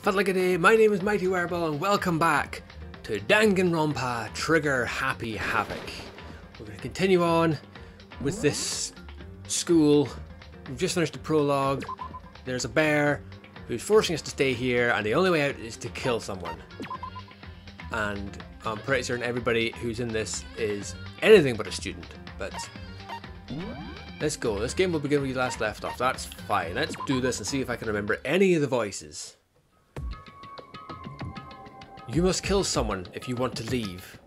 Felt like a day. My name is Mighty Wereball and welcome back to Danganronpa Trigger Happy Havoc. We're going to continue on with this school. We've just finished the prologue. There's a bear who's forcing us to stay here and the only way out is to kill someone. And I'm pretty certain everybody who's in this is anything but a student. But let's go. This game will begin where you last left off. That's fine. Let's do this and see if I can remember any of the voices. You must kill someone if you want to leave.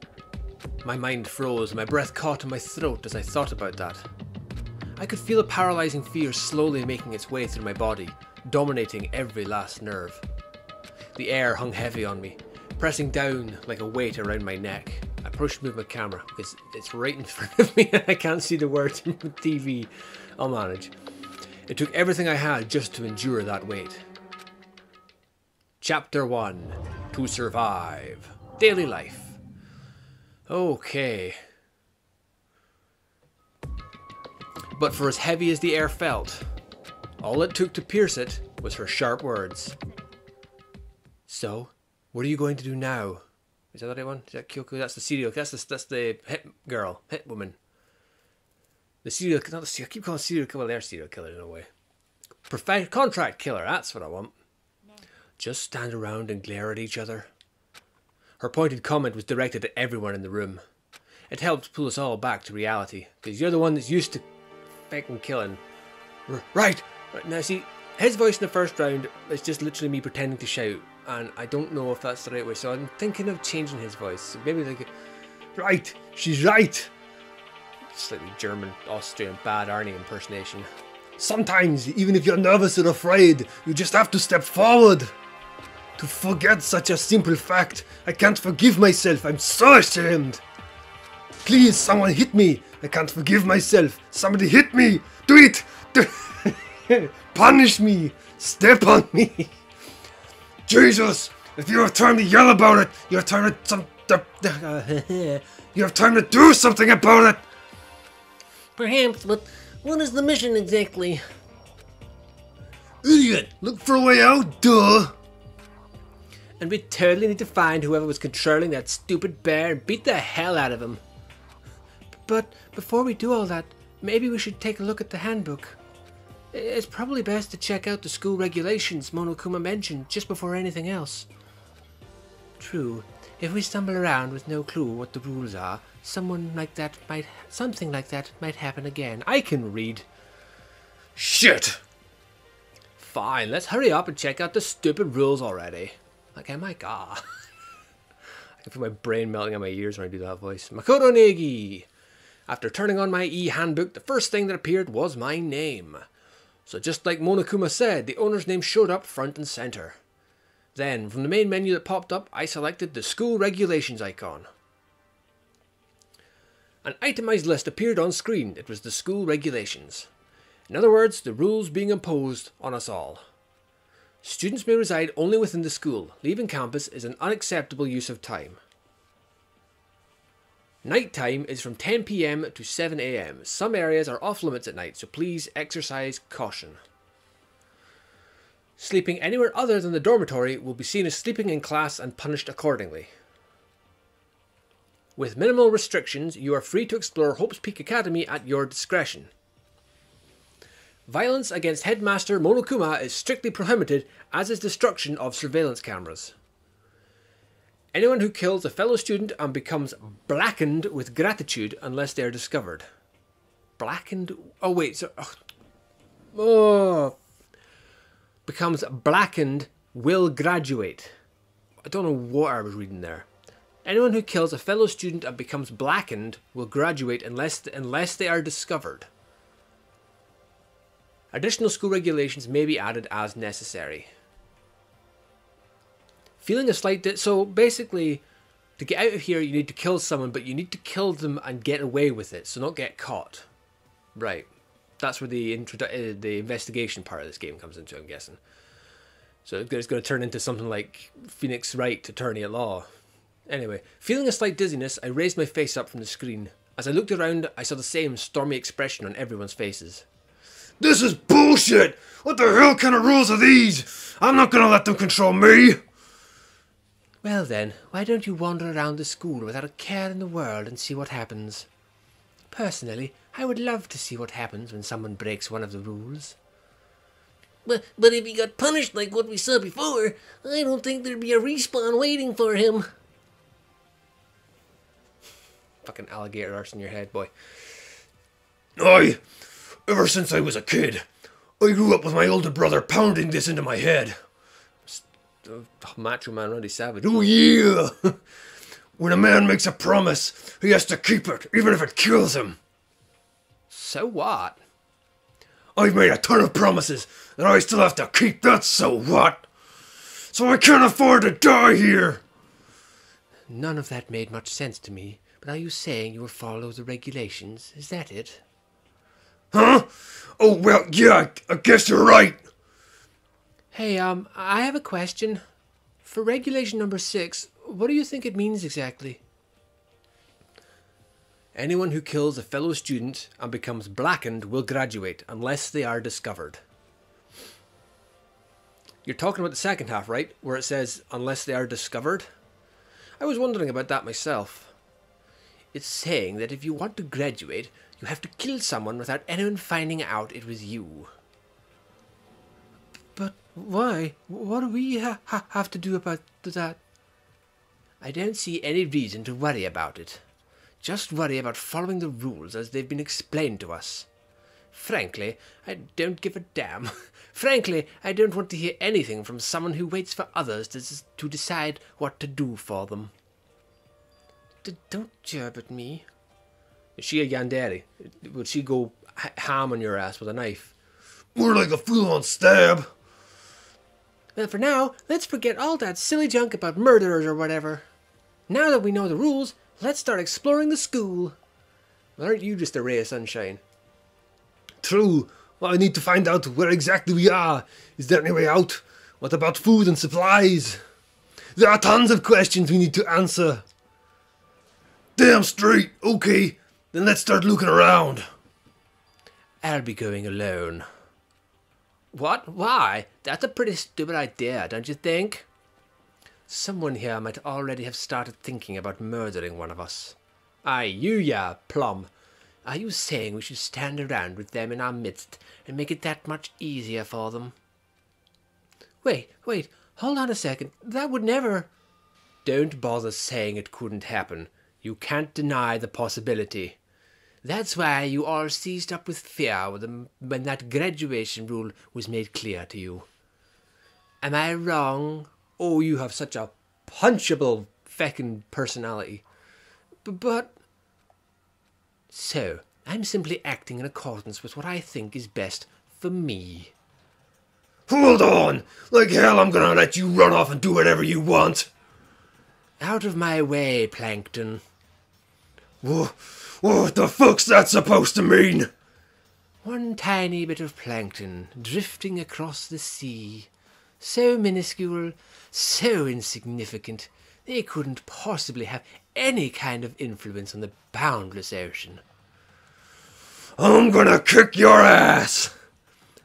My mind froze and my breath caught in my throat as I thought about that. I could feel a paralyzing fear slowly making its way through my body, dominating every last nerve. The air hung heavy on me, pressing down like a weight around my neck. I pushed to move my camera because it's right in front of me and I can't see the words on the TV. I'll manage. It took everything I had just to endure that weight. Chapter 1. To survive. Daily life. Okay. But for as heavy as the air felt, all it took to pierce it was her sharp words. So, what are you going to do now? Is that the right one? Is that Kyoko? That's the serial. That's the hit girl, hit woman. The serial. Not the serial. I keep calling serial killer. Well, they're serial killer in a way. Contract killer. That's what I want. Just stand around and glare at each other. Her pointed comment was directed at everyone in the room. It helped pull us all back to reality, because you're the one that's used to fucking killing. Right! Now see, his voice in the first round is just literally me pretending to shout, and I don't know if that's the right way, so I'm thinking of changing his voice. So maybe like, right! She's right! Slightly German, Austrian, bad Arnie impersonation. Sometimes, even if you're nervous or afraid, you just have to step forward. To forget such a simple fact, I can't forgive myself, I'm so ashamed. Please, someone hit me, I can't forgive myself, somebody hit me, do it, punish me, step on me. Jesus, if you have time to yell about it, you have time to you have time to do something about it. Perhaps, but what is the mission exactly? Idiot, look for a way out, duh. And we totally need to find whoever was controlling that stupid bear and beat the hell out of him. But before we do all that, maybe we should take a look at the handbook. It's probably best to check out the school regulations Monokuma mentioned just before anything else. True, if we stumble around with no clue what the rules are, something like that might happen again. I can read. Shit! Fine, let's hurry up and check out the stupid rules already. Like, oh my god. I can feel my brain melting in my ears when I do that voice. Makoto Negi! After turning on my e-handbook, the first thing that appeared was my name. So just like Monokuma said, the owner's name showed up front and center. Then, from the main menu that popped up, I selected the school regulations icon. An itemized list appeared on screen. It was the school regulations. In other words, the rules being imposed on us all. Students may reside only within the school. Leaving campus is an unacceptable use of time. Night time is from 10 PM to 7 AM. Some areas are off limits at night, so please exercise caution. Sleeping anywhere other than the dormitory will be seen as sleeping in class and punished accordingly. With minimal restrictions, you are free to explore Hope's Peak Academy at your discretion. Violence against Headmaster Monokuma is strictly prohibited, as is destruction of surveillance cameras. Anyone who kills a fellow student and becomes blackened with gratitude unless they are discovered. Blackened? Oh wait, so... becomes blackened will graduate. I don't know what I was reading there. Anyone who kills a fellow student and becomes blackened will graduate unless they are discovered. Additional school regulations may be added as necessary. Feeling a slight... So basically, to get out of here you need to kill someone, but you need to kill them and get away with it, so not get caught. Right. That's where the investigation part of this game comes into, I'm guessing. So it's going to turn into something like Phoenix Wright, Attorney at Law. Anyway, feeling a slight dizziness, I raised my face up from the screen. As I looked around, I saw the same stormy expression on everyone's faces. This is bullshit! What the hell kind of rules are these? I'm not gonna let them control me! Well then, why don't you wander around the school without a care in the world and see what happens? Personally, I would love to see what happens when someone breaks one of the rules. But if he got punished like what we saw before, I don't think there'd be a respawn waiting for him. Fucking alligator arse in your head, boy. Ever since I was a kid, I grew up with my older brother pounding this into my head. Macho Man Randy Savage. Oh yeah! When a man makes a promise, he has to keep it, even if it kills him. So what? I've made a ton of promises, and I still have to keep that, so what? So I can't afford to die here! None of that made much sense to me, but are you saying you will follow the regulations? Is that it? Huh? Oh, well, yeah, I guess you're right. Hey, I have a question. For regulation number 6, what do you think it means exactly? Anyone who kills a fellow student and becomes blackened will graduate unless they are discovered. You're talking about the second half, right? Where it says, unless they are discovered? I was wondering about that myself. It's saying that if you want to graduate, you have to kill someone without anyone finding out it was you. But why? What do we have to do about that? I don't see any reason to worry about it. Just worry about following the rules as they've been explained to us. Frankly, I don't give a damn. Frankly, I don't want to hear anything from someone who waits for others to decide what to do for them. Don't jab at me. Is she a yandere? Would she go ham on your ass with a knife? More like a full-on stab. Well, for now, let's forget all that silly junk about murderers or whatever. Now that we know the rules, let's start exploring the school. Aren't you just a ray of sunshine? True. Well, I need to find out where exactly we are. Is there any way out? What about food and supplies? There are tons of questions we need to answer. Damn straight. Okay, then let's start looking around. I'll be going alone. What? Why? That's a pretty stupid idea, don't you think? Someone here might already have started thinking about murdering one of us. Aye, you, Plum. Are you saying we should stand around with them in our midst and make it that much easier for them? Wait, hold on a second. That would never... Don't bother saying it couldn't happen. You can't deny the possibility. That's why you all seized up with fear when that graduation rule was made clear to you. Am I wrong? Oh, you have such a punchable feckin' personality. But... So, I'm simply acting in accordance with what I think is best for me. Hold on! Like hell I'm gonna let you run off and do whatever you want! Out of my way, Plankton. What the fuck's that supposed to mean? One tiny bit of plankton drifting across the sea. So minuscule, so insignificant, they couldn't possibly have any kind of influence on the boundless ocean. I'm gonna kick your ass!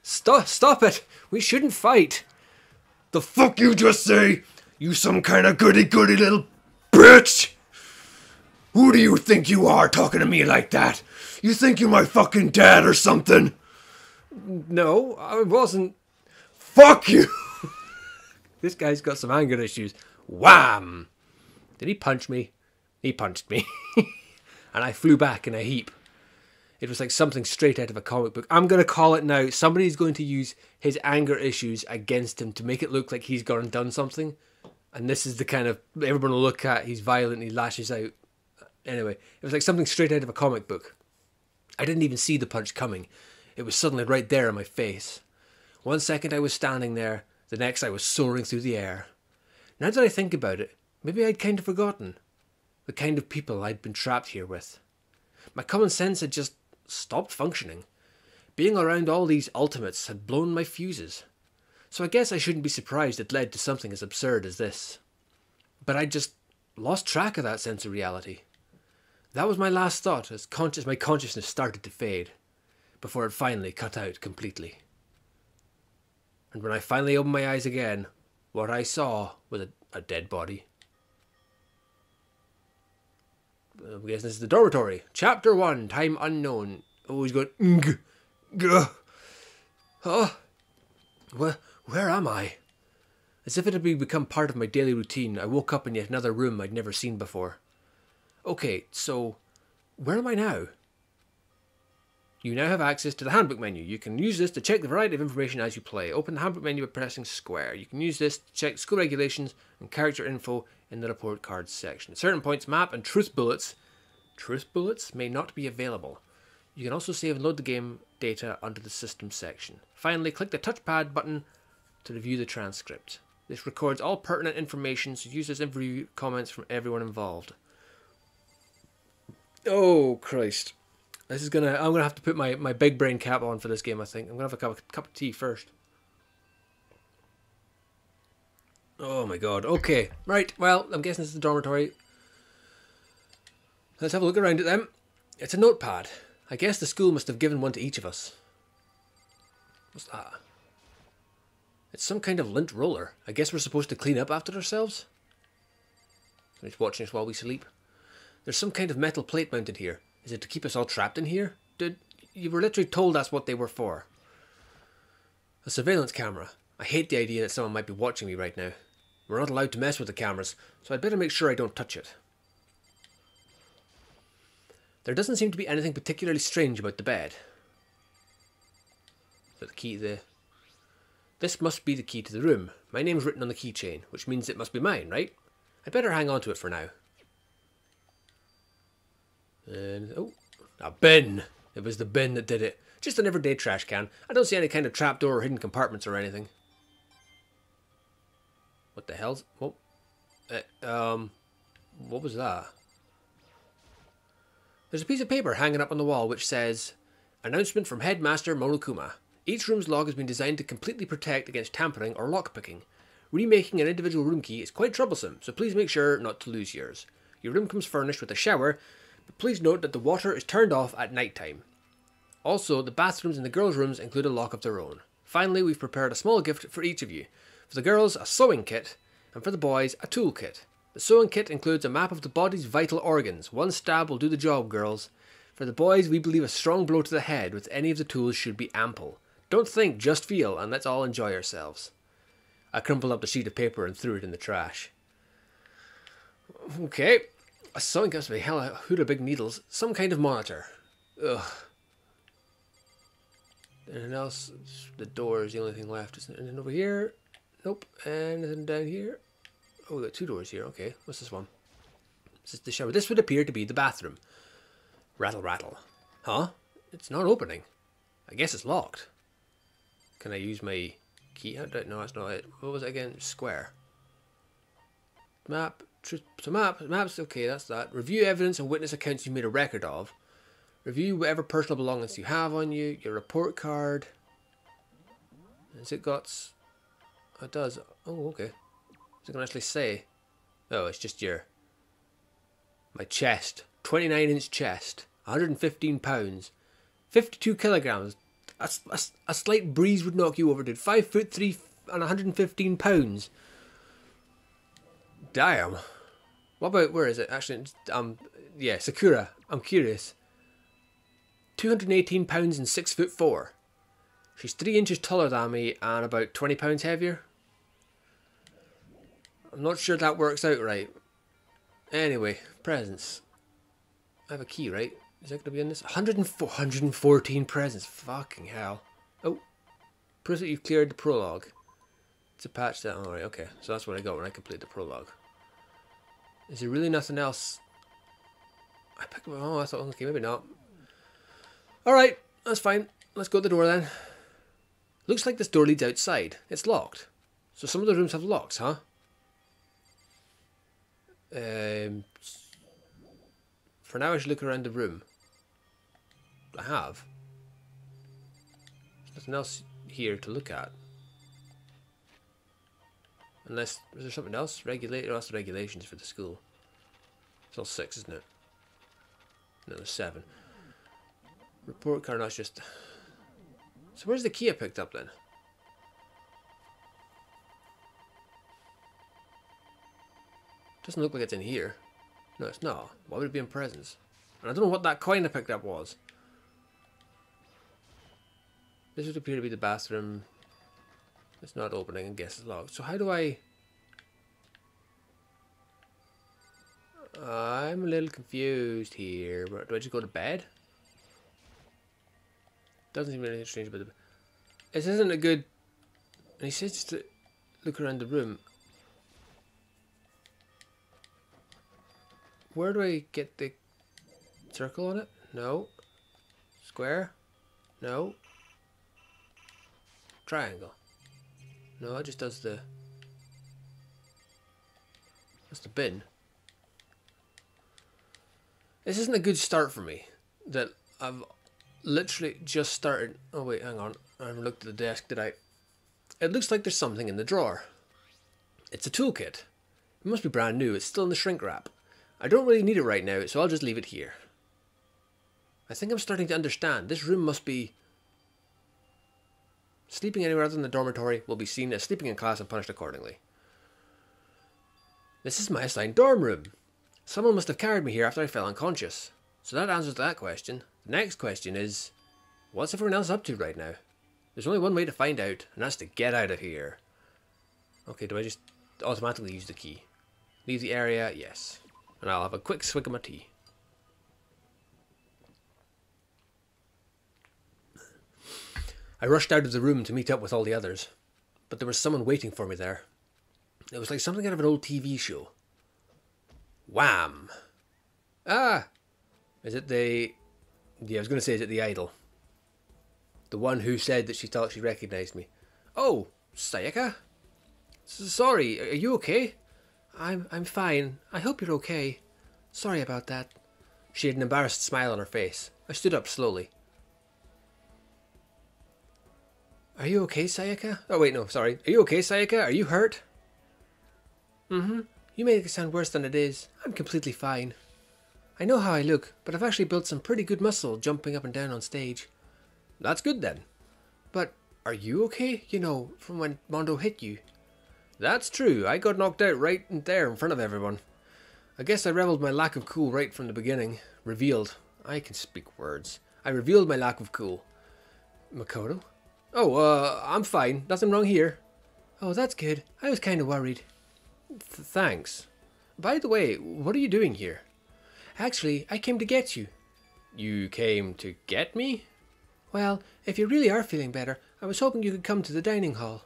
Stop it! We shouldn't fight! The fuck you just say? You some kind of goody-goody little bitch! Who do you think you are talking to me like that? You think you're my fucking dad or something? No, I wasn't. Fuck you! This guy's got some anger issues. Wham! Did he punch me? He punched me. And I flew back in a heap. It was like something straight out of a comic book. I'm going to call it now. Somebody's going to use his anger issues against him to make it look like he's gone and done something. And this is the kind of... everyone will look at. He's violent. He lashes out. Anyway, it was like something straight out of a comic book. I didn't even see the punch coming. It was suddenly right there in my face. 1 second I was standing there. The next I was soaring through the air. Now that I think about it, maybe I'd kind of forgotten. The kind of people I'd been trapped here with. My common sense had just stopped functioning. Being around all these ultimates had blown my fuses. So I guess I shouldn't be surprised it led to something as absurd as this. But I just lost track of that sense of reality. That was my last thought as my consciousness started to fade. before it finally cut out completely. And when I finally opened my eyes again, what I saw was a dead body. I'm guessing this is the dormitory. Chapter 1, Time Unknown. Oh, he's going, huh? Where am I? As if it had become part of my daily routine, I woke up in yet another room I'd never seen before. Okay, so where am I now? You now have access to the handbook menu. You can use this to check the variety of information as you play. Open the handbook menu by pressing square. You can use this to check school regulations and character info in the report cards section. At certain points, map and truth bullets may not be available. You can also save and load the game data under the system section. Finally, click the touchpad button to review the transcript. This records all pertinent information, so use this and review comments from everyone involved. Oh, Christ. I'm gonna have to put my big brain cap on for this game, I think. I'm gonna have a cup of tea first. Oh my god. Okay. Right, well, I'm guessing this is the dormitory. Let's have a look around it then. It's a notepad. I guess the school must have given one to each of us. What's that? It's some kind of lint roller. I guess we're supposed to clean up after ourselves? Somebody's watching us while we sleep. There's some kind of metal plate mounted here. Is it to keep us all trapped in here? Dude, you were literally told that's what they were for. A surveillance camera. I hate the idea that someone might be watching me right now. We're not allowed to mess with the cameras, so I'd better make sure I don't touch it. There doesn't seem to be anything particularly strange about the bed. Is that the key to the... This must be the key to the room. My name's written on the keychain, which means it must be mine, right? I'd better hang on to it for now. And, oh, a bin. It was the bin that did it. Just an everyday trash can. I don't see any kind of trapdoor or hidden compartments or anything. What the hell's... Oh, what was that? There's a piece of paper hanging up on the wall which says, Announcement from Headmaster Monokuma. Each room's log has been designed to completely protect against tampering or lockpicking. Remaking an individual room key is quite troublesome, so please make sure not to lose yours. Your room comes furnished with a shower, but please note that the water is turned off at night time. Also, the bathrooms in the girls' rooms include a lock of their own. Finally, we've prepared a small gift for each of you. For the girls, a sewing kit, and for the boys, a tool kit. The sewing kit includes a map of the body's vital organs. One stab will do the job, girls. For the boys, we believe a strong blow to the head with any of the tools should be ample. Don't think, just feel, and let's all enjoy ourselves. I crumpled up the sheet of paper and threw it in the trash. Okay. A sewing kit, hell, a hood of big needles. Some kind of monitor. Ugh. Anything else? The door is the only thing left. Isn't anything over here? Nope. Anything down here? Oh, we got two doors here. Okay. What's this one? This is the shower. This would appear to be the bathroom. Rattle, rattle. Huh? It's not opening. I guess it's locked. Can I use my key? No, that's not it. What was it again? Square. Map. So maps. Okay, that's that. Review evidence and witness accounts you made a record of. Review whatever personal belongings you have on you. Your report card. Has it got... It does. Oh, okay. Is it going to actually say? Oh, it's just your... My chest. 29-inch chest. 115 pounds. 52 kilograms. A slight breeze would knock you over, dude. 5'3" and 115 pounds. Damn. What about, where is it? Actually, yeah, Sakura. I'm curious. 218 pounds and 6'4". She's 3 inches taller than me and about 20 pounds heavier. I'm not sure that works out right. Anyway, presents. I have a key, right? Is that going to be in this? 114 presents. Fucking hell. Oh. Proof that you've cleared the prologue. It's a patch that... Alright, okay. So that's what I got when I completed the prologue. Is there really nothing else? I picked up... Oh, I thought... Okay, maybe not. Alright, that's fine. Let's go to the door then. Looks like this door leads outside. It's locked. So some of the rooms have locks, huh? For now I should look around the room. I have. There's nothing else here to look at. Unless, is there something else? Oh, that's the regulations for the school. It's all 6, isn't it? No, there's 7. Report card, that's just... So where's the key I picked up then? Doesn't look like it's in here. No, it's not. Why would it be in presents? And I don't know what that coin I picked up was. This would appear to be the bathroom. It's not opening and guess it's locked. So how do I... I'm a little confused here. Do I just go to bed? Doesn't seem anything strange about the... This isn't a good... And he says just to look around the room. Where do I get the circle on it? No. Square? No. Triangle? No, it just does the... That's the bin. This isn't a good start for me. That I've literally just started... Oh wait, hang on. I haven't looked at the desk, did I? It looks like there's something in the drawer. It's a toolkit. It must be brand new. It's still in the shrink wrap. I don't really need it right now, so I'll just leave it here. I think I'm starting to understand. This room must be... Sleeping anywhere other than the dormitory will be seen as sleeping in class and punished accordingly. This is my assigned dorm room. Someone must have carried me here after I fell unconscious. So that answers that question. The next question is, what's everyone else up to right now? There's only one way to find out, and that's to get out of here. Okay, do I just automatically use the key? Leave the area? Yes. And I'll have a quick swig of my tea. I rushed out of the room to meet up with all the others, but there was someone waiting for me there. It was like something out of an old TV show. Wham! Ah! Is it the... Yeah, I was going to say, is it the idol? The one who said that she thought she recognized me. Oh, Sayaka? Sorry, are you okay? I'm fine. I hope you're okay. Sorry about that. She had an embarrassed smile on her face. I stood up slowly. Are you okay, Sayaka? Oh wait, no, sorry. Are you okay, Sayaka? Are you hurt? Mm-hmm. You make it sound worse than it is. I'm completely fine. I know how I look, but I've actually built some pretty good muscle jumping up and down on stage. That's good then. But are you okay? You know, from when Mondo hit you. That's true. I got knocked out right there in front of everyone. I guess I reveled my lack of cool right from the beginning. Revealed. I can speak words. I revealed my lack of cool. Makoto? Oh, I'm fine. Nothing wrong here. Oh, that's good. I was kind of worried. Thanks. By the way, what are you doing here? Actually, I came to get you. You came to get me? Well, if you really are feeling better, I was hoping you could come to the dining hall.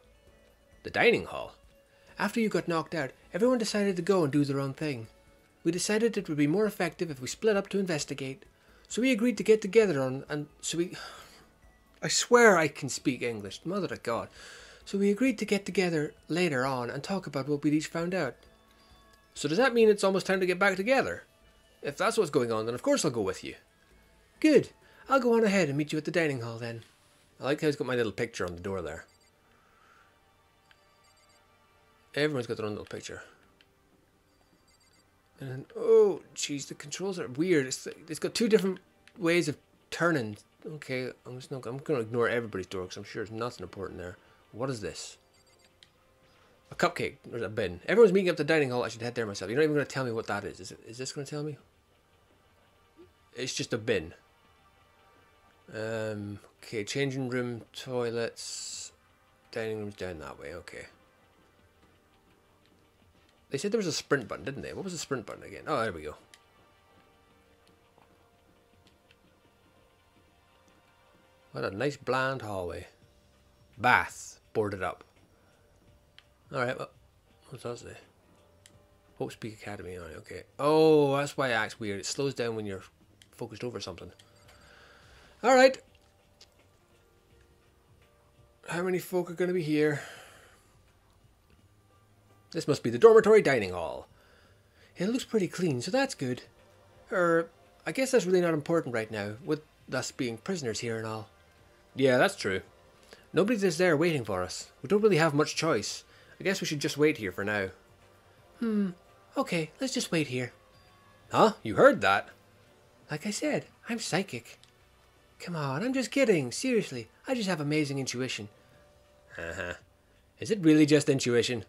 The dining hall? After you got knocked out, everyone decided to go and do their own thing. We decided it would be more effective if we split up to investigate. So we agreed to get together I swear I can speak English, mother of God. So we agreed to get together later on and talk about what we'd each found out. So does that mean it's almost time to get back together? If that's what's going on, then of course I'll go with you. Good. I'll go on ahead and meet you at the dining hall then. I like how he's got my little picture on the door there. Everyone's got their own little picture. And then, oh, jeez, the controls are weird. It's got two different ways of turning. Okay, I'm going to ignore everybody's door because I'm sure there's nothing important there. What is this? A cupcake. There's a bin. Everyone's meeting up at the dining hall. I should head there myself. You're not even going to tell me what that is. Is this going to tell me? It's just a bin. Okay, changing room, toilets, dining room's down that way. Okay. They said there was a sprint button, didn't they? What was the sprint button again? Oh, there we go. What a nice bland hallway. Bath. Boarded up. Alright, well, what's that say? Hope Speak Academy. Alright, okay. Oh, that's why it acts weird. It slows down when you're focused over something. Alright. How many folk are going to be here? This must be the dormitory dining hall. It looks pretty clean, so that's good. I guess that's really not important right now, with us being prisoners here and all. Yeah, that's true. Nobody's just there waiting for us. We don't really have much choice. I guess we should just wait here for now. Okay, let's just wait here. Huh? You heard that? Like I said, I'm psychic. Come on, I'm just kidding. Seriously, I just have amazing intuition. Is it really just intuition?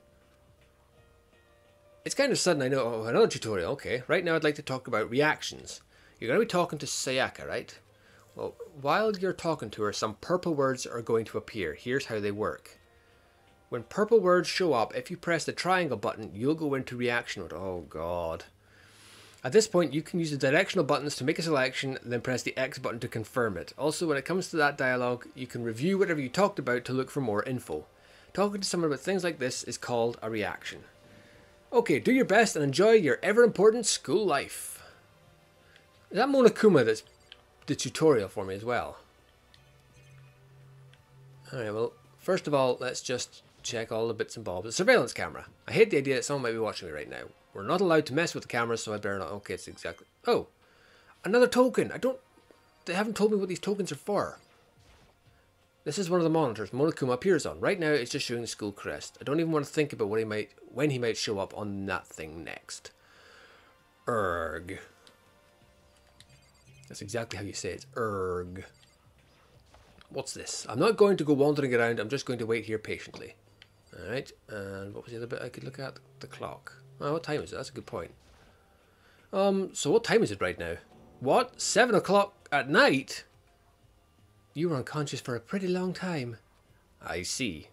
It's kind of sudden, I know. Oh, another tutorial. Okay, right now I'd like to talk about reactions. You're going to be talking to Sayaka, right? Well, while you're talking to her, some purple words are going to appear. Here's how they work. When purple words show up, if you press the triangle button, you'll go into reaction mode. Oh, God. At this point, you can use the directional buttons to make a selection, then press the X button to confirm it. Also, when it comes to that dialogue, you can review whatever you talked about to look for more info. Talking to someone about things like this is called a reaction. Okay, do your best and enjoy your ever-important school life. Is that Monokuma that's the tutorial for me as well? Alright, well, first of all, let's just check all the bits and bobs. The surveillance camera. I hate the idea that someone might be watching me right now. We're not allowed to mess with the cameras, so I better not. Okay, it's exactly... Oh! Another token! They haven't told me what these tokens are for. This is one of the monitors Monokuma appears on. Right now, it's just showing the school crest. I don't even want to think about when he might show up on that thing next. Erg. That's exactly how you say it. Erg. What's this? I'm not going to go wandering around. I'm just going to wait here patiently. Alright, and what was the other bit I could look at? The clock. Oh, what time is it? That's a good point. So what time is it right now? What? 7 o'clock at night? You were unconscious for a pretty long time. I see.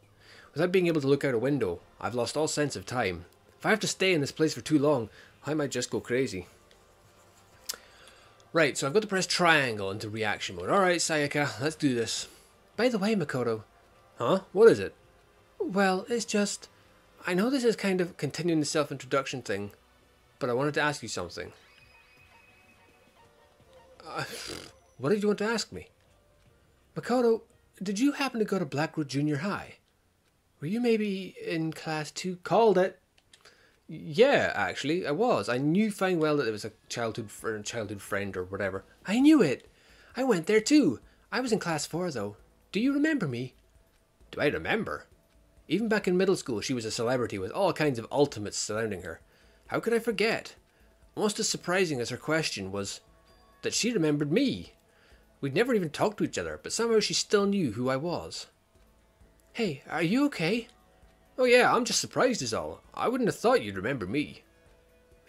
Without being able to look out a window, I've lost all sense of time. If I have to stay in this place for too long, I might just go crazy. Right, so I've got to press triangle into reaction mode. Alright, Sayaka, let's do this. By the way, Makoto. Huh? What is it? Well, it's just... I know this is kind of continuing the self-introduction thing, but I wanted to ask you something. What did you want to ask me? Makoto, did you happen to go to Blackwood Junior High? Were you maybe in class 2? Called it. Yeah, actually, I was. I knew fine well that it was a childhood friend or whatever. I knew it. I went there too. I was in class 4 though. Do you remember me? Do I remember? Even back in middle school, she was a celebrity with all kinds of ultimates surrounding her. How could I forget? Almost as surprising as her question was that she remembered me. We'd never even talked to each other, but somehow she still knew who I was. Hey, are you okay? Oh yeah, I'm just surprised is all. I wouldn't have thought you'd remember me.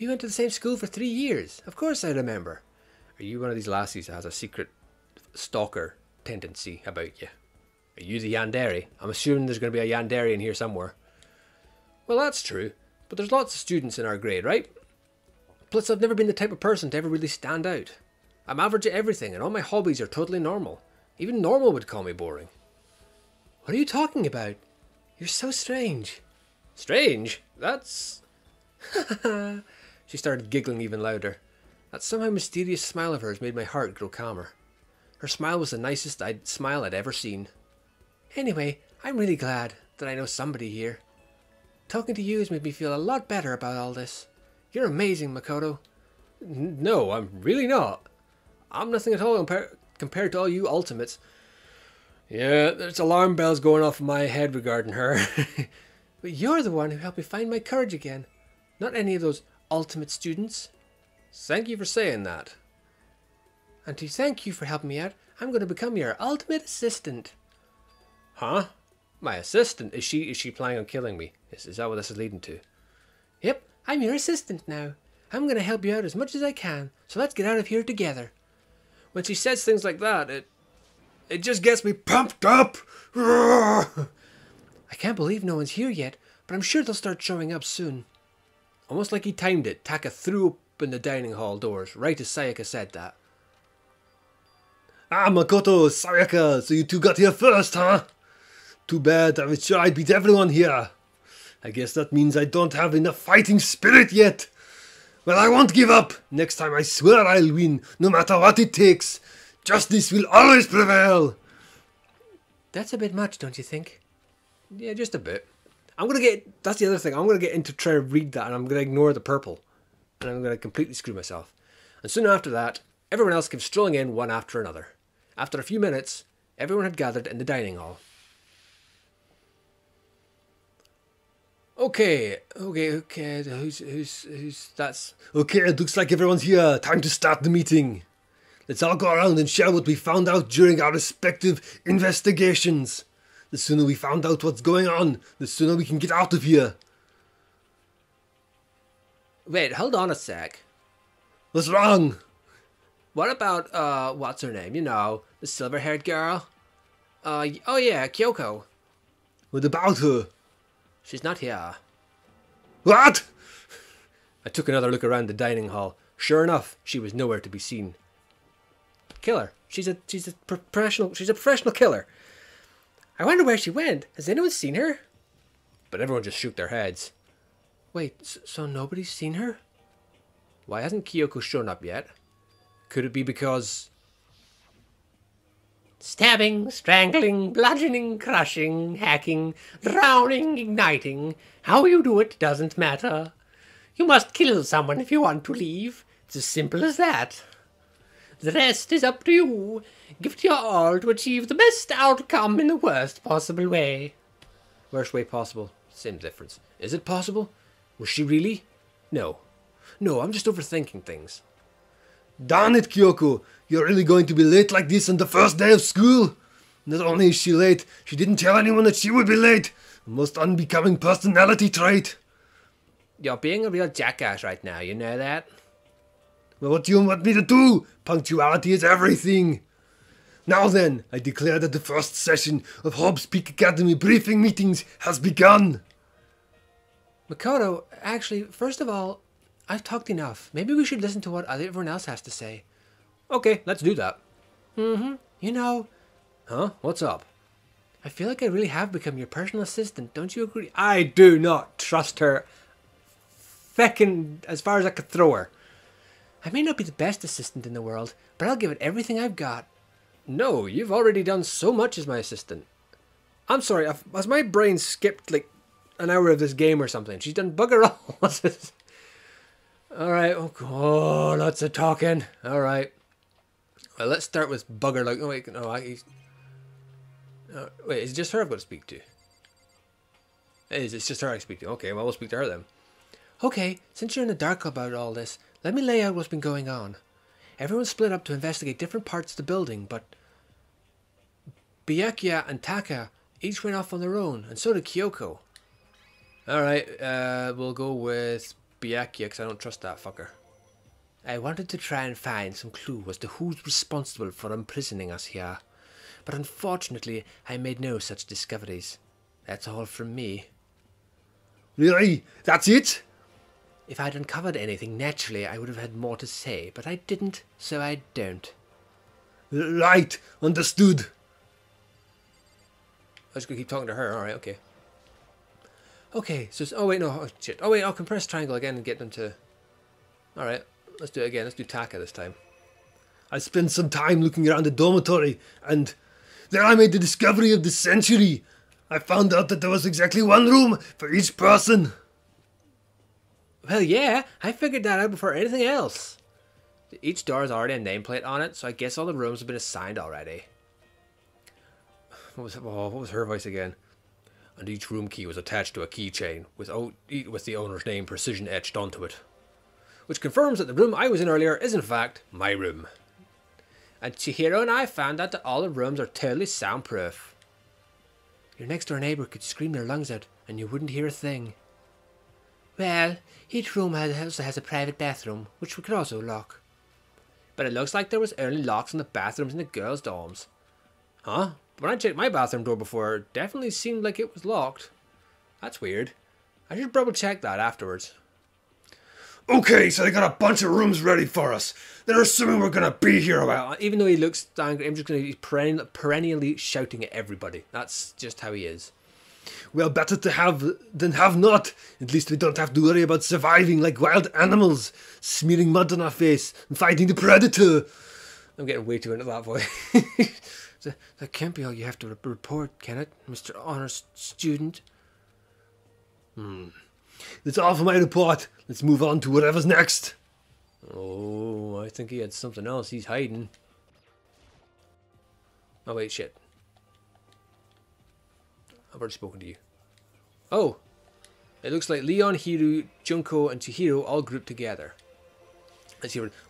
We went to the same school for 3 years. Of course I remember. Are you one of these lassies that has a secret stalker tendency about you? Are you the yandere? I'm assuming there's going to be a yandere in here somewhere. Well, that's true, but there's lots of students in our grade, right? Plus, I've never been the type of person to ever really stand out. I'm average at everything, and all my hobbies are totally normal. Even normal would call me boring. What are you talking about? You're so strange. Strange? That's... She started giggling even louder. That somehow mysterious smile of hers made my heart grow calmer. Her smile was the nicest smile I'd ever seen. Anyway, I'm really glad that I know somebody here. Talking to you has made me feel a lot better about all this. You're amazing, Makoto. No, I'm really not. I'm nothing at all compared to all you ultimates. Yeah, there's alarm bells going off in my head regarding her. But you're the one who helped me find my courage again. Not any of those ultimate students. Thank you for saying that. And to thank you for helping me out, I'm going to become your ultimate assistant. Huh? My assistant? Is she planning on killing me? Is that what this is leading to? Yep, I'm your assistant now. I'm going to help you out as much as I can, so let's get out of here together. When she says things like that, it just gets me pumped up. I can't believe no one's here yet, but I'm sure they'll start showing up soon. Almost like he timed it, Taka threw open the dining hall doors, right as Sayaka said that. Ah, Makoto, Sayaka, so you two got here first, huh? Too bad, I was sure I'd beat everyone here. I guess that means I don't have enough fighting spirit yet. Well, I won't give up. Next time I swear I'll win, no matter what it takes. Justice will always prevail. That's a bit much, don't you think? Yeah, just a bit. That's the other thing, I'm going to get into trying to read that and I'm going to ignore the purple. And I'm going to completely screw myself. And soon after that, everyone else came strolling in one after another. After a few minutes, everyone had gathered in the dining hall. Okay, who's that's... Okay, it looks like everyone's here. Time to start the meeting. Let's all go around and share what we found out during our respective investigations. The sooner we find out what's going on, the sooner we can get out of here. Wait, hold on a sec. What's wrong? What about, what's her name? You know, the silver-haired girl? Oh yeah, Kyoko. What about her? She's not here. What? I took another look around the dining hall. Sure enough, she was nowhere to be seen. Killer. She's a professional killer. I wonder where she went. Has anyone seen her? But everyone just shook their heads. Wait, so nobody's seen her? Why hasn't Kyoko shown up yet? Could it be because... Stabbing, strangling, bludgeoning, crushing, hacking, drowning, igniting. How you do it doesn't matter. You must kill someone if you want to leave. It's as simple as that. The rest is up to you. Give it your all to achieve the best outcome in the worst possible way. Worst way possible. Same difference. Is it possible? Was she really? No. No, I'm just overthinking things. Darn it, Kyoko. You're really going to be late like this on the first day of school? Not only is she late, she didn't tell anyone that she would be late. A most unbecoming personality trait. You're being a real jackass right now, you know that? Well, what do you want me to do? Punctuality is everything. Now then, I declare that the first session of Hobbs Peak Academy briefing meetings has begun. Makoto, actually, first of all, I've talked enough. Maybe we should listen to what everyone else has to say. Okay, let's do that. You know... Huh? What's up? I feel like I really have become your personal assistant, don't you agree? I do not trust her. Feckin' as far as I could throw her. I may not be the best assistant in the world, but I'll give it everything I've got. No, you've already done so much as my assistant. I'm sorry, has my brain skipped like an hour of this game or something? She's done bugger all. Alright, oh, lots of talking. Alright. Well, let's start with bugger like... Oh, wait, no, wait, is it just her I've got to speak to? It's just her I speak to. Okay, well, we'll speak to her then. Okay, since you're in the dark about all this, let me lay out what's been going on. Everyone split up to investigate different parts of the building, but Byakuya and Taka each went off on their own, and so did Kyoko. Alright, we'll go with Byakuya, because I don't trust that fucker. I wanted to try and find some clue as to who's responsible for imprisoning us here, but unfortunately I made no such discoveries. That's all from me. Really? That's it? If I'd uncovered anything, naturally I would have had more to say, but I didn't, so I don't. Right, understood. I'm just going to keep talking to her, alright, okay. Okay, so... Oh wait, no, oh shit. Oh wait, I'll compress triangle again and get them to... Alright, let's do it again. Let's do Taka this time. I spent some time looking around the dormitory, and there I made the discovery of the century. I found out that there was exactly one room for each person. Well, yeah, I figured that out before anything else. Each door has already a nameplate on it, so I guess all the rooms have been assigned already. What was her voice again? And each room key was attached to a keychain with the owner's name precision etched onto it. Which confirms that the room I was in earlier is in fact my room. And Chihiro and I found out that all the rooms are totally soundproof. Your next door neighbour could scream their lungs out and you wouldn't hear a thing. Well, each room also has a private bathroom, which we could also lock. But it looks like there was only locks on the bathrooms in the girls' dorms. Huh? When I checked my bathroom door before, it definitely seemed like it was locked. That's weird. I should double check that afterwards. Okay, so they got a bunch of rooms ready for us. They're assuming we're gonna be here a while. Well, even though he looks angry, I'm just gonna be perennially shouting at everybody. That's just how he is. Well, better to have than have not. At least we don't have to worry about surviving like wild animals, smearing mud on our face and fighting the predator. I'm getting way too into that voice. That can't be all you have to report, can it, Mr. Honors Student? That's all for my report. Let's move on to whatever's next. Oh, I think he had something else he's hiding. Oh wait, shit. I've already spoken to you. Oh, it looks like Leon, Hiru, Junko, and Chihiro all grouped together.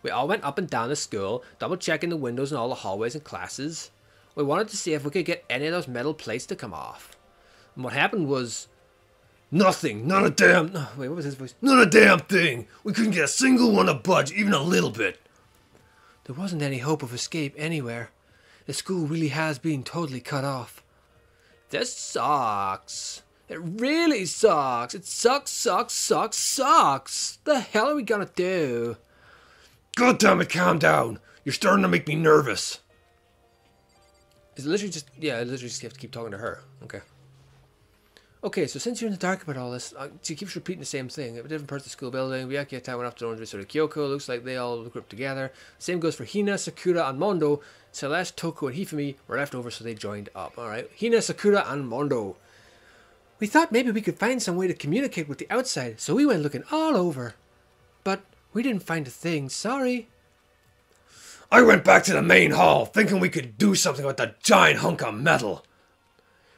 We all went up and down the school, double checking the windows in all the hallways and classes. We wanted to see if we could get any of those metal plates to come off. And what happened was... Nothing. Not a damn... Wait, what was his voice? Not a damn thing. We couldn't get a single one to budge, even a little bit. There wasn't any hope of escape anywhere. The school really has been totally cut off. This sucks. It really sucks. It sucks. The hell are we gonna do? God damn it, calm down. You're starting to make me nervous. Is it literally just... Yeah, I literally just have to keep talking to her. Okay. Okay, so since you're in the dark about all this, she keeps repeating the same thing. At different parts of the school building, Ryuki Town went off to sort of Kyoko. Looks like they all grouped together. Same goes for Hina, Sakura, and Mondo. Celeste, Toko, and Hifumi were left over, so they joined up. Alright, Hina, Sakura, and Mondo. We thought maybe we could find some way to communicate with the outside, so we went looking all over. But we didn't find a thing, sorry. I went back to the main hall, thinking we could do something with that giant hunk of metal.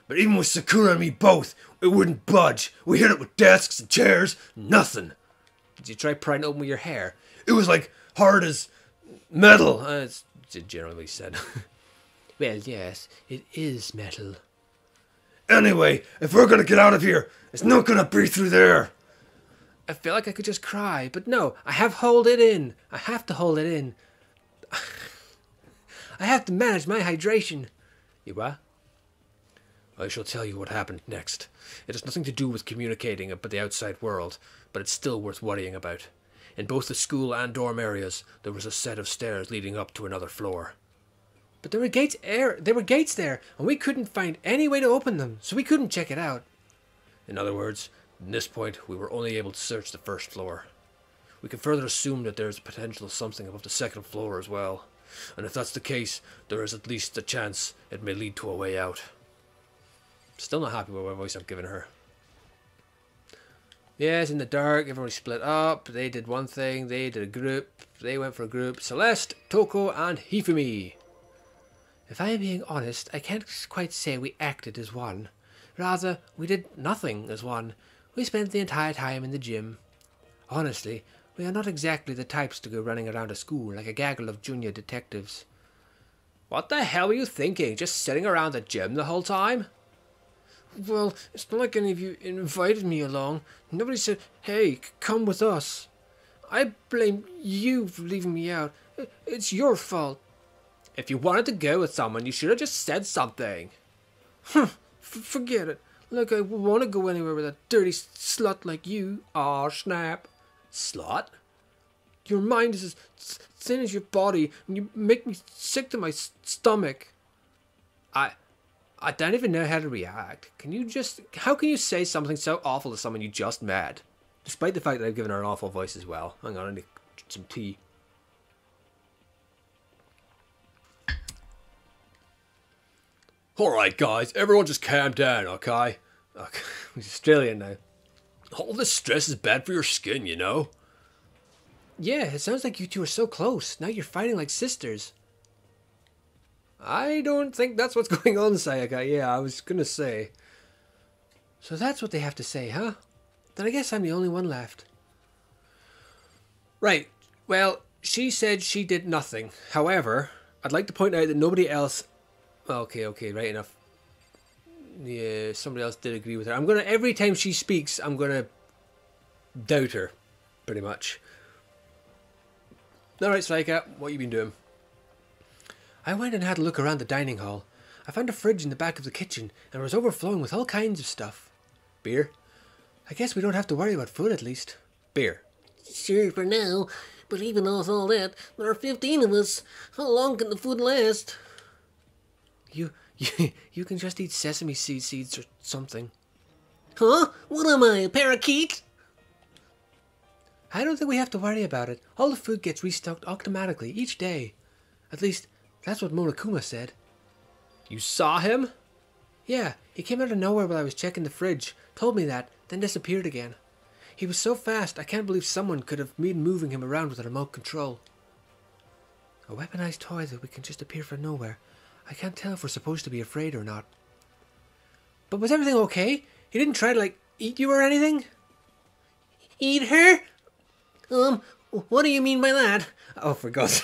But even with Sakura and me both, it wouldn't budge. We hit it with desks and chairs, nothing. Did you try prying open with your hair? It was like hard as metal. It's generally said. Well, yes, it is metal. Anyway, if we're gonna get out of here, it's not gonna be through there. I feel like I could just cry, but no, I have to hold it in. I have to hold it in. I have to manage my hydration. You what? I shall tell you what happened next. It has nothing to do with communicating with the outside world, but it's still worth worrying about. In both the school and dorm areas, there was a set of stairs leading up to another floor. But there were gates there, and we couldn't find any way to open them, so we couldn't check it out. In other words, at this point, we were only able to search the first floor. We can further assume that there is a potential of something above the second floor as well. And if that's the case, there is at least a chance it may lead to a way out. Still not happy with what voice I'm giving her. Yes, in the dark, everybody split up. They did one thing, they did a group. They went for a group. Celeste, Toko, and Hifumi. If I am being honest, I can't quite say we acted as one. Rather, we did nothing as one. We spent the entire time in the gym. Honestly, we are not exactly the types to go running around a school like a gaggle of junior detectives. What the hell were you thinking? Just sitting around the gym the whole time? Well, it's not like any of you invited me along. Nobody said, hey, come with us. I blame you for leaving me out. It's your fault. If you wanted to go with someone, you should have just said something. Forget it. Like I want to go anywhere with a dirty slut like you. Aw, snap. Slut? Your mind is as thin as your body, and you make me sick to my stomach. I don't even know how to react. How can you say something so awful to someone you just met? Despite the fact that I've given her an awful voice as well. Hang on, I need some tea. Alright guys, everyone just calm down, okay? Okay, he's Australian now. All this stress is bad for your skin, you know? Yeah, it sounds like you two are so close. Now you're fighting like sisters. I don't think that's what's going on, Sayaka. Yeah, I was gonna say. So that's what they have to say, huh? Then I guess I'm the only one left. Right. Well, she said she did nothing. However, I'd like to point out that nobody else... Okay, right enough. Yeah, somebody else did agree with her. Every time she speaks, I'm gonna doubt her. Pretty much. Alright, Sayaka, what you been doing? I went and had a look around the dining hall. I found a fridge in the back of the kitchen, and it was overflowing with all kinds of stuff. Beer? I guess we don't have to worry about food, at least. Beer. Sure, for now. But even with all that, there are 15 of us. How long can the food last? You can just eat sesame seeds or something. Huh? What am I, a parakeet? I don't think we have to worry about it. All the food gets restocked automatically each day. At least, that's what Monokuma said. You saw him? Yeah, he came out of nowhere while I was checking the fridge, told me that, then disappeared again. He was so fast, I can't believe someone could have been moving him around with a remote control. A weaponized toy that we can just appear from nowhere. I can't tell if we're supposed to be afraid or not. But was everything okay? He didn't try to, eat you or anything? Eat her? What do you mean by that? Oh, for God's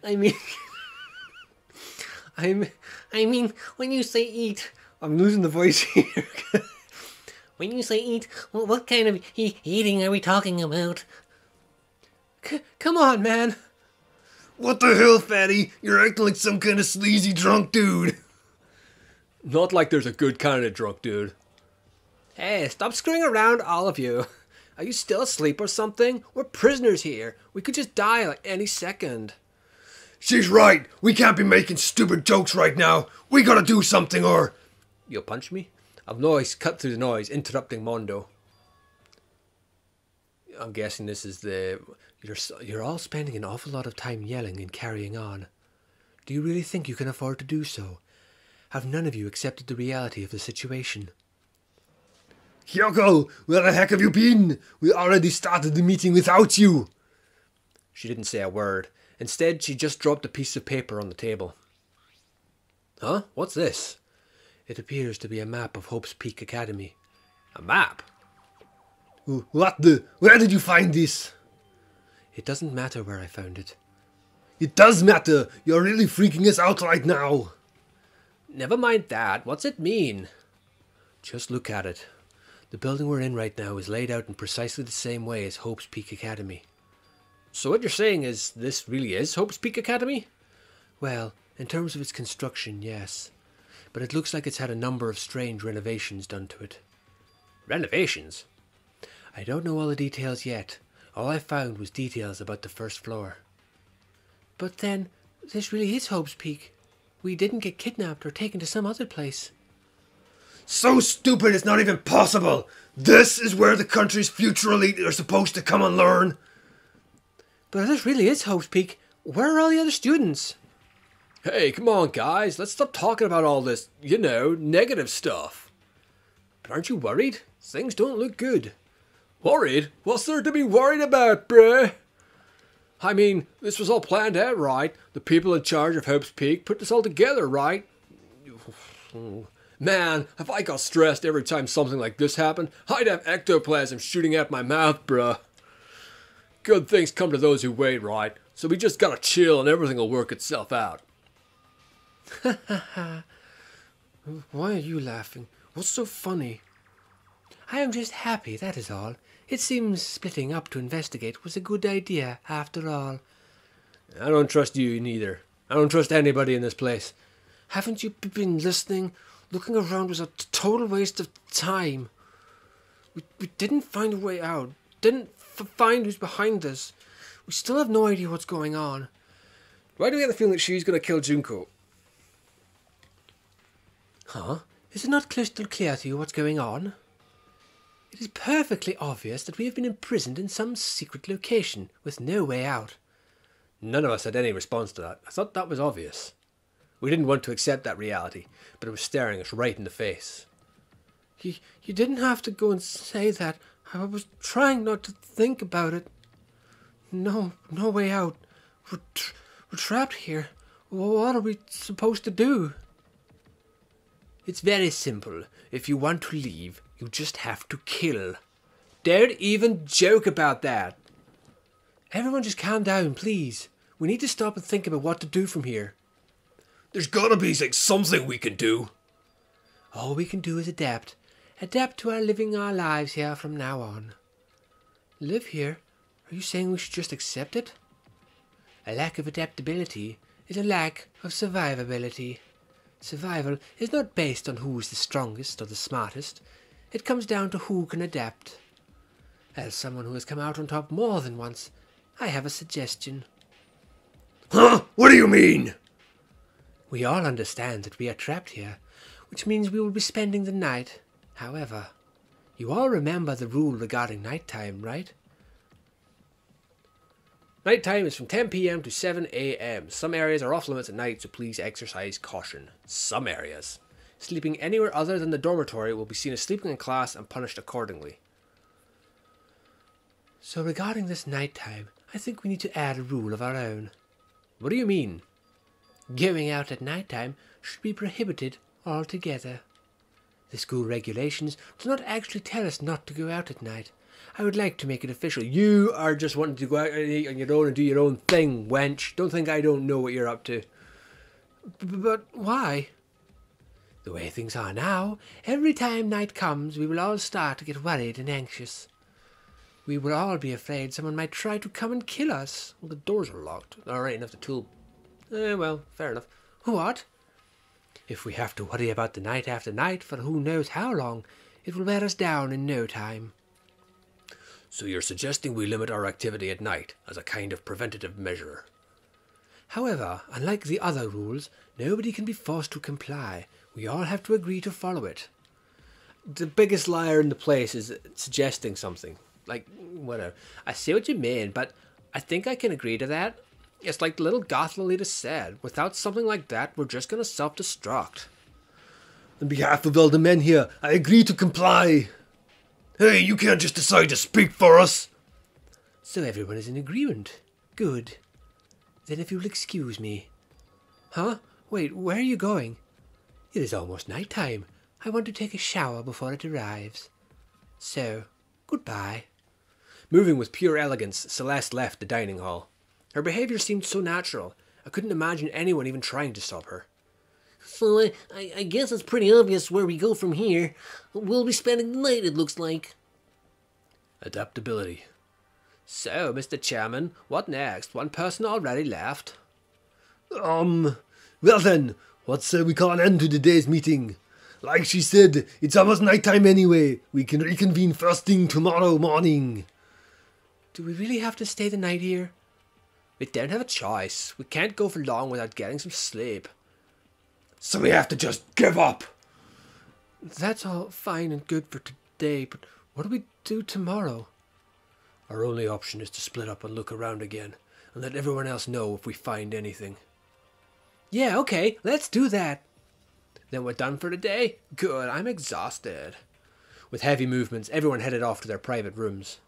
I mean... I mean, when you say eat... I'm losing the voice here. When you say eat, what kind of eating are we talking about? Come on, man. What the hell, fatty? You're acting like some kind of sleazy drunk dude. Not like there's a good kind of drunk dude. Hey, stop screwing around, all of you. Are you still asleep or something? We're prisoners here. We could just die like any second. She's right. We can't be making stupid jokes right now. We gotta do something or... You'll punch me? A noise cut through the noise, interrupting Mondo. I'm guessing this is the... You're all spending an awful lot of time yelling and carrying on. Do you really think you can afford to do so? Have none of you accepted the reality of the situation? Hyoko, where the heck have you been? We already started the meeting without you. She didn't say a word. Instead, she just dropped a piece of paper on the table. Huh? What's this? It appears to be a map of Hope's Peak Academy. A map? What the? Where did you find this? It doesn't matter where I found it. It does matter. You're really freaking us out right now. Never mind that. What's it mean? Just look at it. The building we're in right now is laid out in precisely the same way as Hope's Peak Academy. So what you're saying is this really is Hope's Peak Academy? Well, in terms of its construction, yes. But it looks like it's had a number of strange renovations done to it. Renovations? I don't know all the details yet. All I found was details about the first floor. But then, this really is Hope's Peak. We didn't get kidnapped or taken to some other place. So stupid it's not even possible. This is where the country's future elite are supposed to come and learn. But if this really is Hope's Peak, where are all the other students? Hey, come on, guys. Let's stop talking about all this, negative stuff. But aren't you worried? Things don't look good. Worried? What's there to be worried about, bruh? I mean, this was all planned out, right? The people in charge of Hope's Peak put this all together, right? Man, if I got stressed every time something like this happened, I'd have ectoplasm shooting out my mouth, bruh. Good things come to those who wait, right? So we just gotta chill and everything will work itself out. Why are you laughing? What's so funny? I am just happy, that is all. It seems splitting up to investigate was a good idea, after all. I don't trust you neither. I don't trust anybody in this place. Haven't you been listening? Looking around was a total waste of time. We didn't find a way out. Didn't find who's behind us. We still have no idea what's going on. Why do we get the feeling that she's going to kill Junko? Huh? Is it not crystal clear to you what's going on? It is perfectly obvious that we have been imprisoned in some secret location with no way out. None of us had any response to that. I thought that was obvious. We didn't want to accept that reality, but it was staring us right in the face. You didn't have to go and say that. I was trying not to think about it. No way out. We're trapped here. What are we supposed to do? It's very simple. If you want to leave, you just have to kill. Don't even joke about that. Everyone just calm down, please. We need to stop and think about what to do from here. There's gotta be something we can do. All we can do is adapt. Adapt to living our lives here from now on. Live here? Are you saying we should just accept it? A lack of adaptability is a lack of survivability. Survival is not based on who is the strongest or the smartest. It comes down to who can adapt. As someone who has come out on top more than once, I have a suggestion. Huh? What do you mean? We all understand that we are trapped here, which means we will be spending the night. However, you all remember the rule regarding nighttime, right? Nighttime is from 10 p.m. to 7 a.m. Some areas are off limits at night, so please exercise caution. Some areas. Sleeping anywhere other than the dormitory will be seen as sleeping in class and punished accordingly. So regarding this nighttime, I think we need to add a rule of our own. What do you mean? Going out at nighttime should be prohibited altogether. The school regulations do not actually tell us not to go out at night, I would like to make it official. You are just wanting to go out and eat on your own and do your own thing, wench. Don't think I don't know what you're up to. But why? The way things are now, every time night comes, we will all start to get worried and anxious. We will all be afraid someone might try to come and kill us. Well, the doors are locked. All right, enough the tool. Well, fair enough. What? If we have to worry about the night after night for who knows how long, it will wear us down in no time. So you're suggesting we limit our activity at night as a kind of preventative measure? However, unlike the other rules, nobody can be forced to comply. We all have to agree to follow it. The biggest liar in the place is suggesting something. Like, whatever. I see what you mean, but I think I can agree to that. It's like the little goth Lolita said. Without something like that, we're just going to self-destruct. On behalf of all the men here, I agree to comply. Hey, you can't just decide to speak for us. So everyone is in agreement. Good. Then if you'll excuse me. Huh? Wait, where are you going? It is almost night time. I want to take a shower before it arrives. So, goodbye. Moving with pure elegance, Celeste left the dining hall. Her behaviour seemed so natural. I couldn't imagine anyone even trying to stop her. So I guess it's pretty obvious where we go from here. We'll be spending the night, it looks like. Adaptability. So, Mr. Chairman, what next? One person already left. Well then, let's say we call an end to today's meeting. Like she said, it's almost night time anyway. We can reconvene first thing tomorrow morning. Do we really have to stay the night here? We don't have a choice. We can't go for long without getting some sleep. So we have to just give up. That's all fine and good for today, but what do we do tomorrow? Our only option is to split up and look around again, and let everyone else know if we find anything. Yeah, okay, let's do that. Then we're done for today? Good, I'm exhausted. With heavy movements, everyone headed off to their private rooms.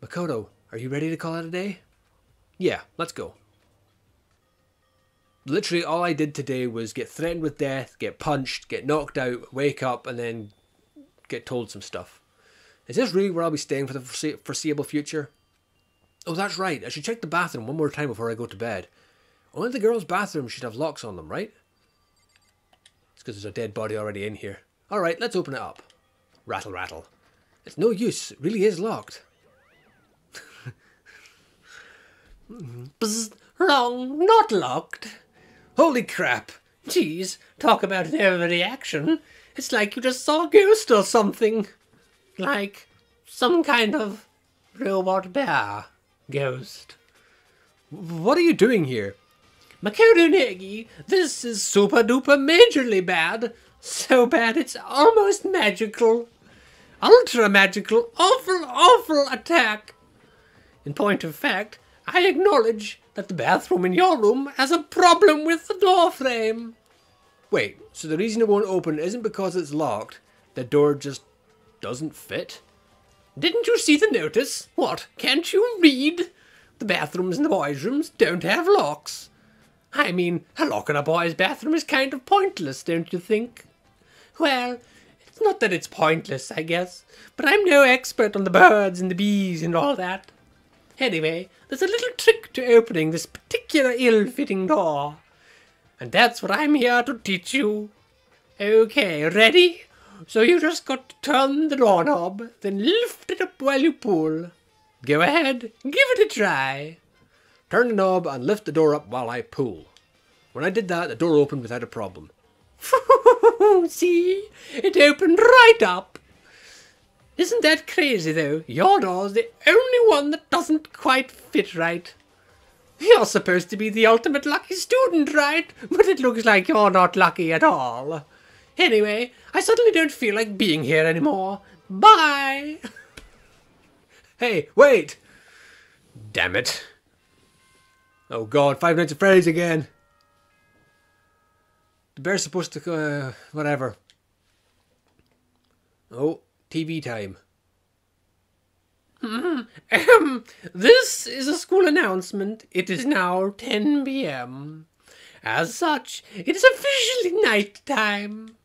Makoto, are you ready to call it a day? Yeah, let's go. Literally all I did today was get threatened with death, get punched, get knocked out, wake up, and then get told some stuff. Is this really where I'll be staying for the foreseeable future? Oh, that's right. I should check the bathroom one more time before I go to bed. Only the girls' bathrooms should have locks on them, right? It's because there's a dead body already in here. Alright, let's open it up. Rattle, rattle. It's no use. It really is locked. Bzz, wrong, not locked. Holy crap. Geez, talk about an overreaction. It's like you just saw a ghost or something. Like some kind of robot bear ghost. What are you doing here? Makoto Negi, this is super duper majorly bad. So bad it's almost magical. Ultra magical, awful attack. In point of fact, I acknowledge that the bathroom in your room has a problem with the door frame. Wait, so the reason it won't open isn't because it's locked? The door just doesn't fit? Didn't you see the notice? What, can't you read? The bathrooms in the boys' rooms don't have locks. I mean, a lock in a boy's bathroom is kind of pointless, don't you think? Well, it's not that it's pointless, I guess, but I'm no expert on the birds and the bees and all that. Anyway, there's a little trick to opening this particular ill-fitting door. And that's what I'm here to teach you. Okay, ready? So you just got to turn the doorknob, then lift it up while you pull. Go ahead, give it a try. Turn the knob and lift the door up while I pull. When I did that, the door opened without a problem. See? It opened right up. Isn't that crazy, though? Your door's the only one that doesn't quite fit right. You're supposed to be the ultimate lucky student, right? But it looks like you're not lucky at all. Anyway, I suddenly don't feel like being here anymore. Bye! Hey, wait! Damn it. Oh god, 5 Nights at Freddy's again. The bear's supposed to, whatever. Oh, TV time. This is a school announcement. It is now 10 p.m. As such, it is officially night time.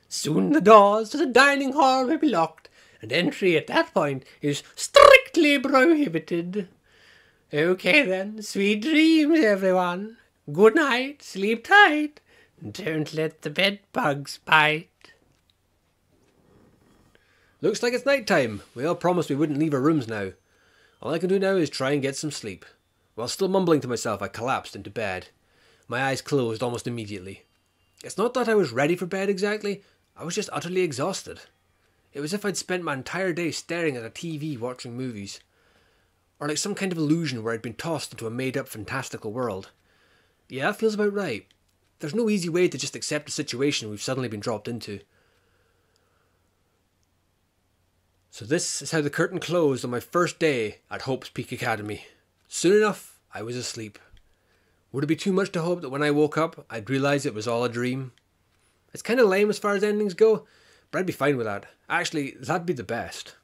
Soon the doors to the dining hall will be locked, and entry at that point is strictly prohibited. Okay then, sweet dreams everyone. Good night, sleep tight, and don't let the bed bugs bite. Looks like it's night time. We all promised we wouldn't leave our rooms now. All I can do now is try and get some sleep. While still mumbling to myself, I collapsed into bed. My eyes closed almost immediately. It's not that I was ready for bed exactly, I was just utterly exhausted. It was as if I'd spent my entire day staring at a TV watching movies. Or like some kind of illusion where I'd been tossed into a made-up fantastical world. Yeah, that feels about right. There's no easy way to just accept a situation we've suddenly been dropped into. So this is how the curtain closed on my first day at Hope's Peak Academy. Soon enough, I was asleep. Would it be too much to hope that when I woke up, I'd realise it was all a dream? It's kind of lame as far as endings go, but I'd be fine with that. Actually, that'd be the best.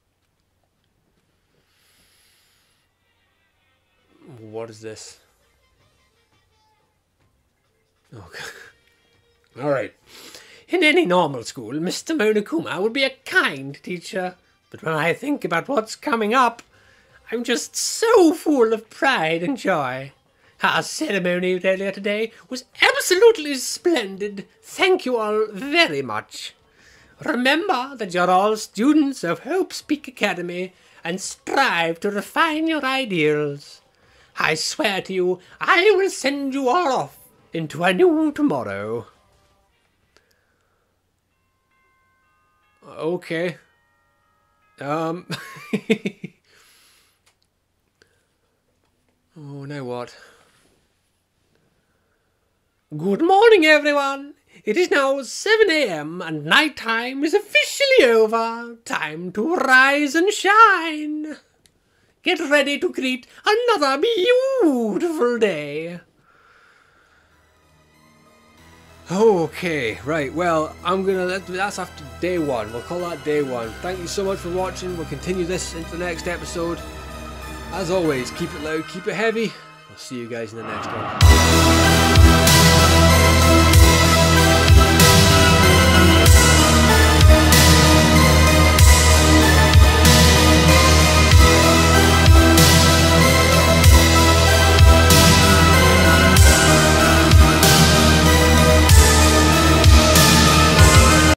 What is this? Okay. Alright. In any normal school, Mr. Monokuma would be a kind teacher. But when I think about what's coming up, I'm just so full of pride and joy. Our ceremony earlier today was absolutely splendid. Thank you all very much. Remember that you're all students of Hope's Peak Academy and strive to refine your ideals. I swear to you, I will send you all off into a new tomorrow. Okay. Oh, now what? Good morning, everyone. It is now 7 a.m. and night time is officially over. Time to rise and shine. Get ready to greet another beautiful day. Okay, right, well, that's after day one. We'll call that day one. Thank you so much for watching. We'll continue this into the next episode. As always, keep it loud, keep it heavy. I'll see you guys in the next one.